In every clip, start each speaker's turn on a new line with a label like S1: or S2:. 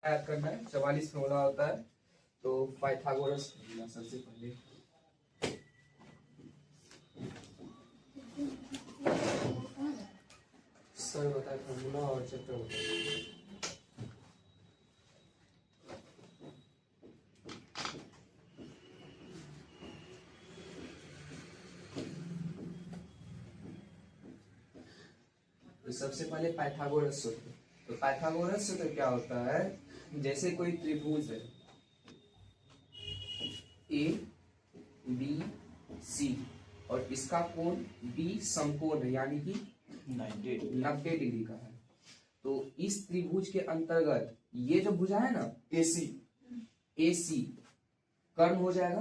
S1: याद करना है 44 फॉर्मूला होता है। तो पाइथागोरस फॉर्मूला सबसे पहले सर बताए फॉर्मूला और चैप्टर बताए। तो सबसे पहले पाइथागोरस सूत्र। तो पाइथागोरस सूत्र क्या होता है, जैसे कोई त्रिभुज है ए बी सी और इसका कोण बी समकोण है, यानी कि 90 डिग्री का है। तो इस त्रिभुज के अंतर्गत ये जो भुजा है ना AC कर्ण हो जाएगा,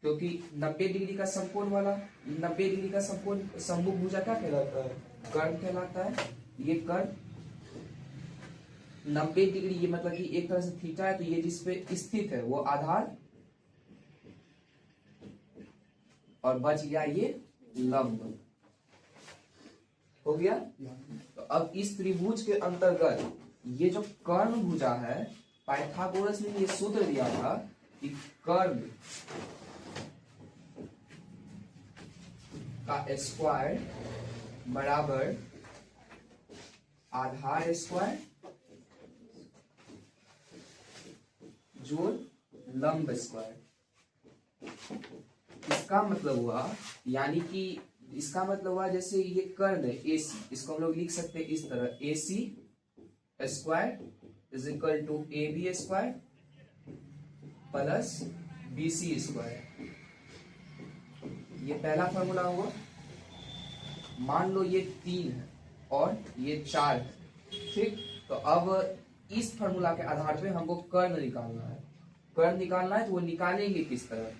S1: क्योंकि 90 डिग्री का समकोण वाला 90 डिग्री का समकोण समभुज भुजा क्या कहलाता है, कर्ण कहलाता है। ये कर्ण 90 डिग्री, ये मतलब कि एक तरह से थीटा है, तो ये जिस पे स्थित है वो आधार और बच गया ये लंब हो गया। तो अब इस त्रिभुज के अंतर्गत ये जो कर्ण भुजा है, पाइथागोरस ने ये सूत्र दिया था कि कर्ण का स्क्वायर बराबर आधार स्क्वायर जोड़ लंब स्क्वायर। इसका मतलब हुआ, यानी कि इसका मतलब हुआ जैसे ये कर्ण है AC, इसको हम लोग लिख सकते हैं इस तरह, AC square is equal to AB square plus BC square. ये पहला फॉर्मूला हुआ। मान लो ये 3 है और ये 4 है, ठीक। तो अब इस फॉर्मूला के आधार पे हमको कर्ण निकालना है। कर्ण निकालना है तो वो निकालेंगे किस तरह,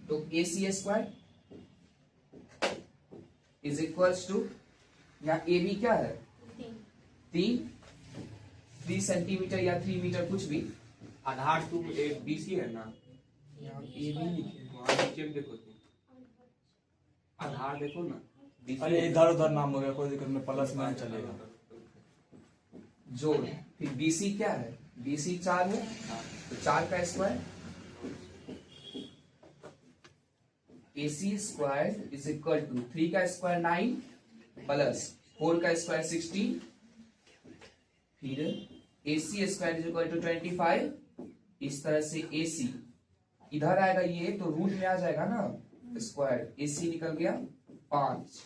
S1: तो AC square is equals to, यहाँ AB क्या है 3 सेंटीमीटर या 3 मीटर कुछ भी,
S2: आधार टू BC है ना,
S1: यहाँ AB लिखे,
S2: वहाँ नीचे देखो तुम, आधार देखो ना।
S3: अरे इधर उधर नाम हो गया, कोई दिक्कत नहीं, प्लस में चलेगा।
S1: जोड़, फिर BC क्या है, BC 4 है, तो 4 का square AC square is equal to 3 का स्क्वायर 9 प्लस 4 का स्क्वायर 16, फिर AC square is equal to 25। इस तरह से AC इधर आएगा, ये तो रूट में आ जाएगा ना स्क्वायर, AC निकल गया 5।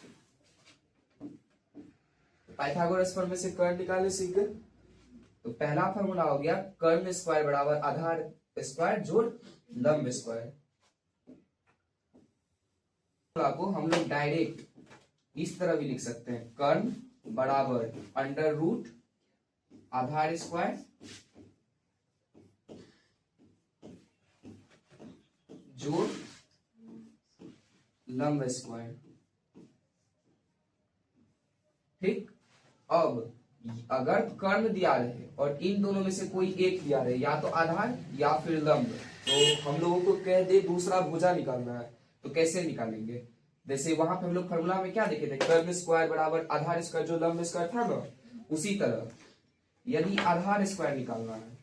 S1: पाइथागोरस फॉर्मूले से कर्ण निकालने सीख गए। तो पहला फॉर्मूला हो गया कर्ण स्क्वायर बराबर आधार स्क्वायर जोड़ लंब स्क्वायर। को हम लोग डायरेक्ट इस तरह भी लिख सकते हैं, कर्ण बराबर अंडर रूट आधार स्क्वायर जोड़ लंब स्क्वायर, ठीक। अब अगर कर्ण दिया रहे और इन दोनों में से कोई एक दिया रहे, या तो आधार या फिर लंब, तो हम लोगों को कह दे दूसरा भुजा निकालना है, तो कैसे निकालेंगे। जैसे वहां पे हम लोग फॉर्मूला में क्या देखे थे, कर्ण स्क्वायर बराबर आधार स्क्वायर जो लंब स्क्वायर था ना, उसी तरह यदि आधार स्क्वायर निकालना है,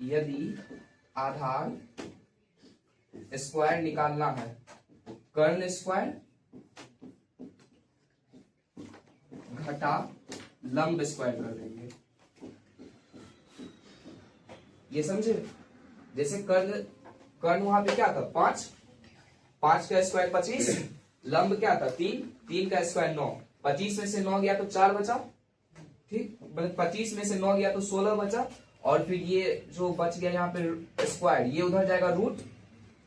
S1: यदि आधार स्क्वायर निकालना है, कर्ण स्क्वायर घटा लंब स्क्वायर कर देंगे। ये समझे, जैसे कर्ण वहां पे क्या था 5 का स्क्वायर 25, लंब क्या था 3 का स्क्वायर 9, 25 में से 9 गया तो 4 बचा, ठीक। 25 में से 9 गया तो 16 बचा, और फिर ये जो बच गया यहाँ पे स्क्वायर, ये उधर जाएगा रूट,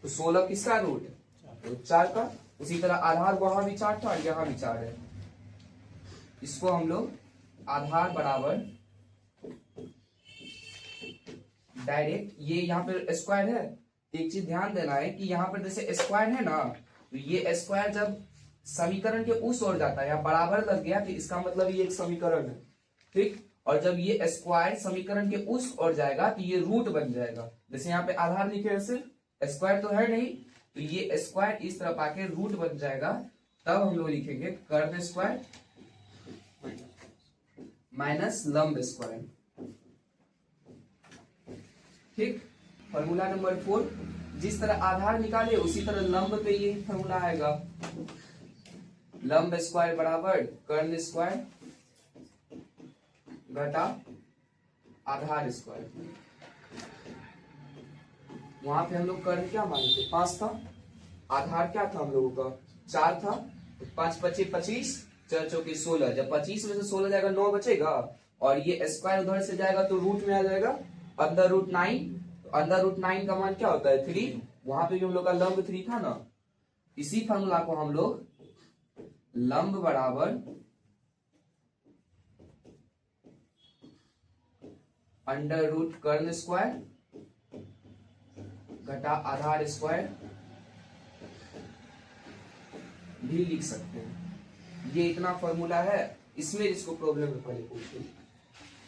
S1: तो 16 किसका रूट, तो 4 का। उसी तरह आधार वहां भी 4 था, यहाँ भी 4 है। इसको हम लोग आधार बराबर डायरेक्ट, ये यहाँ पे स्क्वायर है, एक चीज ध्यान देना है कि यहाँ पर जैसे स्क्वायर है ना, तो ये स्क्वायर जब समीकरण के उस ओर जाता है, यहाँ बराबर लग गया, तो इसका मतलब ये एक समीकरण है, ठीक। और जब ये स्क्वायर समीकरण के उस ओर जाएगा तो ये रूट बन जाएगा। जैसे यहाँ पे आधार लिखे हैं, सिर्फ स्क्वायर तो है नहीं, तो ये स्क्वायर इस तरफ आके रूट बन जाएगा। तब हम लोग लिखेंगे कर्ण स्क्वायर माइनस लंब स्क्वायर। ठीक, फॉर्मूला नंबर 4, जिस तरह आधार निकाले उसी तरह लंब पे ये फॉर्मूला आएगा। लंब स्क्वायर बराबर कर्ण स्क्वायर घटा आधार स्क्वायर। वहां पे हम लोग कर्ण क्या माने थे, 5 था, आधार क्या था हम लोगों का, 4 था। 5 पच्चीस 25, 4 चौके 16, जब 25 में से 16 जाएगा 9 बचेगा, और ये स्क्वायर उधर से जाएगा तो रूट में आ जाएगा अंडर रूट 9। अंडर रूट 9 का मान क्या होता है, 3। वहां पे भी हम लोग का लंब 3 था ना, इसी फॉर्मूला को हम लोग लंब बराबर अंडर रूट कर्ण स्क्वायर घटा आधार स्क्वायर भी लिख सकते हैं। ये इतना फॉर्मूला है, इसमें जिसको प्रॉब्लम है पहले पूछिए।